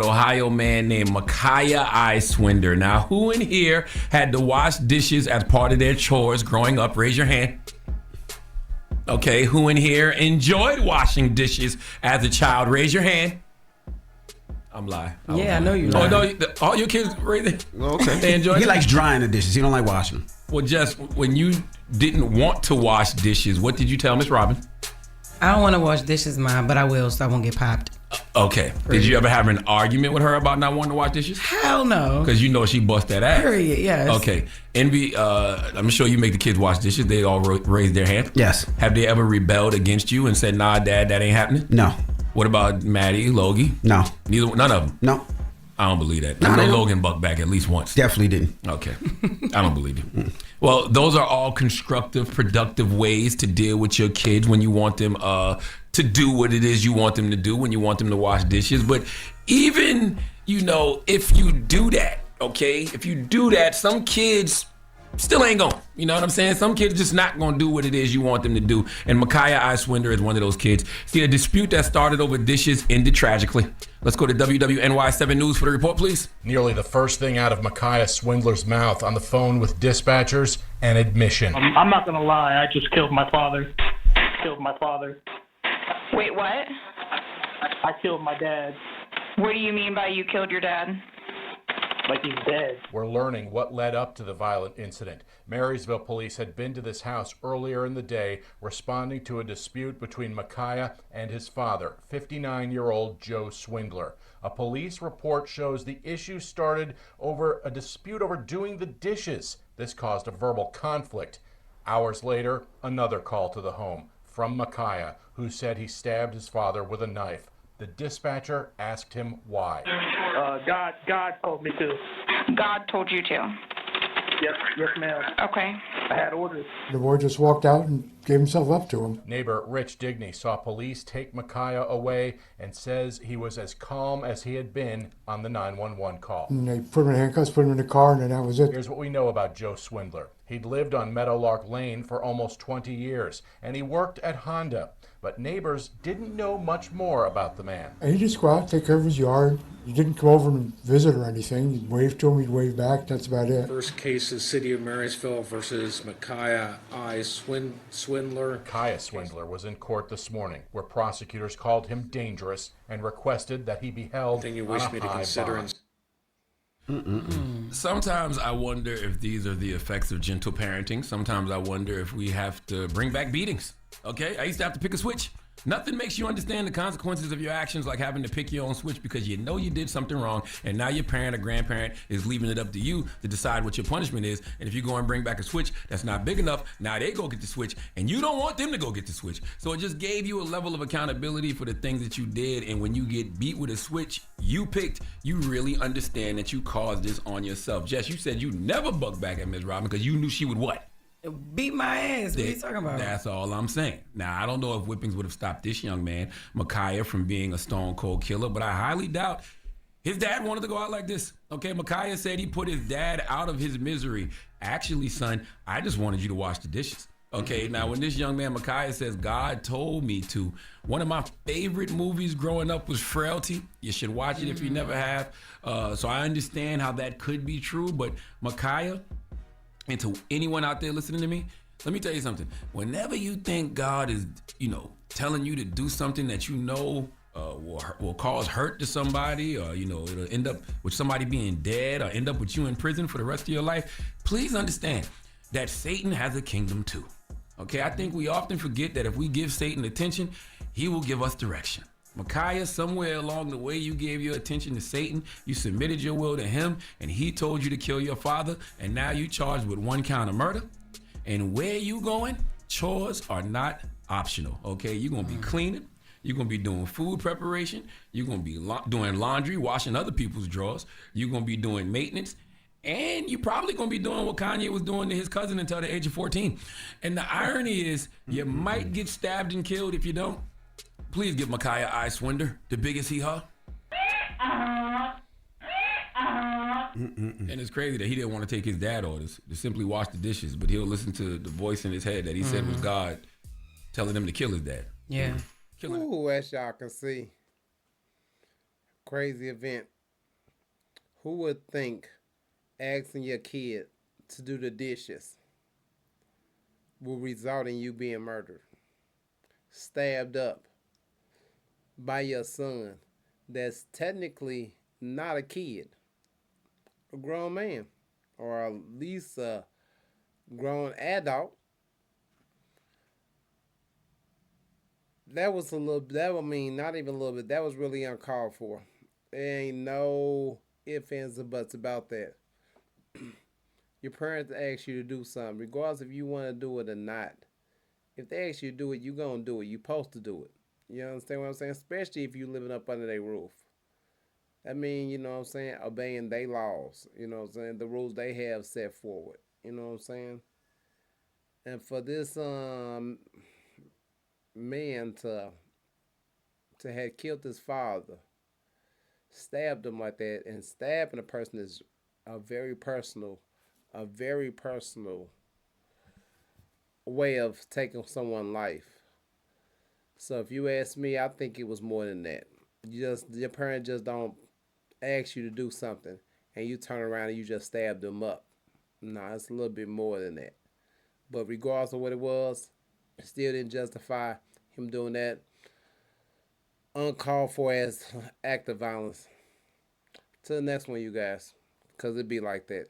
Ohio man named Micaiah Swindler. Now, who in here had to wash dishes as part of their chores growing up? Raise your hand. Okay, who in here enjoyed washing dishes as a child? Raise your hand. I'm lying. I know you. Oh no, all your kids raise it. Okay. They enjoy. He likes drying the dishes. He don't like washing them. Well, Jess, when you didn't want to wash dishes, what did you tell Miss Robin? I don't want to wash dishes, Mom, but I will, so I won't get popped. Okay. Did you ever have an argument with her about not wanting to wash dishes? Hell no. Because you know she bust that ass. Period, yes. Okay. Envy, I'm sure you make the kids wash dishes. They all raise their hand. Yes. Have they ever rebelled against you and said, nah, Dad, that ain't happening? No. What about Maddie, Logie? No. None of them? No. I don't believe that. No, I know they don't. Logan bucked back at least once. Definitely didn't. Okay. I don't believe you. Well, those are all constructive, productive ways to deal with your kids when you want them to do what it is you want them to do, when you want them to wash dishes. But even, if you do that, okay, if you do that, some kids still ain't going. You know what I'm saying? Some kids just not going to do what it is you want them to do. And Micaiah Swindler is one of those kids. See, a dispute that started over dishes ended tragically. Let's go to WWNY7 News for the report, please. Nearly the first thing out of Micaiah Swindler's mouth on the phone with dispatchers, an admission. I'm not going to lie. I just killed my father. Wait, what? I killed my dad. What do you mean by you killed your dad? Like he's dead. We're learning what led up to the violent incident. Marysville police had been to this house earlier in the day, responding to a dispute between Micaiah and his father, 59-year-old Joe Swindler. A police report shows the issue started over a dispute over doing the dishes. This caused a verbal conflict. Hours later, another call to the home from Micaiah, who said he stabbed his father with a knife. The dispatcher asked him why. God told me to. God told you to. Yes, ma'am. Okay. I had orders. The boy just walked out and gave himself up to him. Neighbor Rich Digney saw police take Micaiah away and says he was as calm as he had been on the 911 call. And they put him in handcuffs, put him in the car, and then that was it. Here's what we know about Joe Swindler. He'd lived on Meadowlark Lane for almost 20 years, and he worked at Honda. But neighbors didn't know much more about the man. And he'd just go out and take care of his yard. He didn't come over and visit or anything. He'd wave to him, he'd wave back. That's about it. First case is City of Marysville versus Micaiah Swindler. Micaiah Swindler was in court this morning, where prosecutors called him dangerous and requested that he be held Anything you on wish a me to high consider bond. Sometimes I wonder if these are the effects of gentle parenting. Sometimes I wonder if we have to bring back beatings. Okay, I used to have to pick a switch. Nothing makes you understand the consequences of your actions like having to pick your own switch because you know you did something wrong and now your parent or grandparent is leaving it up to you to decide what your punishment is. And if you go and bring back a switch that's not big enough, now they go get the switch and you don't want them to go get the switch. So it just gave you a level of accountability for the things that you did. And when you get beat with a switch you picked, you really understand that you caused this on yourself. Jess, you said you never bucked back at Ms. Robin because you knew she would what? Beat my ass. What are you talking about? That's all I'm saying. Now, I don't know if whippings would have stopped this young man, Micaiah, from being a stone cold killer, but I highly doubt his dad wanted to go out like this. Okay, Micaiah said he put his dad out of his misery. Actually, son, I just wanted you to wash the dishes. Okay, now when this young man, Micaiah, says, God told me to, one of my favorite movies growing up was Frailty. You should watch it if you never have. So I understand how that could be true, but Micaiah, and to anyone out there listening to me, let me tell you something. Whenever you think God is, telling you to do something that will cause hurt to somebody, or it'll end up with somebody being dead, or end up with you in prison for the rest of your life, please understand that Satan has a kingdom too. Okay, I think we often forget that if we give Satan attention, he will give us direction. Micaiah, somewhere along the way, you gave your attention to Satan, you submitted your will to him, and he told you to kill your father, and now you charged with 1 count of murder. And where you going, chores are not optional, okay? You're going to be cleaning, you're going to be doing food preparation, you're going to be doing laundry, washing other people's drawers, you're going to be doing maintenance, and you're probably going to be doing what Kanye was doing to his cousin until the age of 14. And the irony is, you might get stabbed and killed if you don't. Please give Micaiah Swindler the biggest hee-haw. And it's crazy that he didn't want to take his dad orders to simply wash the dishes, but he'll listen to the voice in his head that he said was God telling him to kill his dad. Yeah. Ooh, as y'all can see, Crazy event. Who would think asking your kid to do the dishes will result in you being murdered, stabbed up by your son that's technically not a kid, a grown man, or at least a grown adult? That was a little, that would mean not even a little bit, that was really uncalled for. There ain't no ifs, ands, or buts about that. Your parents ask you to do something, regardless if you want to do it or not. If they ask you to do it, you going to do it. You supposed to do it. You understand what I'm saying? Especially if you living up under their roof. That mean, you know what I'm saying, obeying their laws. You know what I'm saying? The rules they have set forward. You know what I'm saying? And for this man to have killed his father, stabbed him like that, and stabbing a person is a very personal way of taking someone's life. So if you ask me, I think it was more than that. Your parent just don't ask you to do something and you turn around and you just stab them up. No, it's a little bit more than that. But regardless of what it was, it still didn't justify him doing that uncalled for as act of violence. Till the next one, you guys, because it be like that.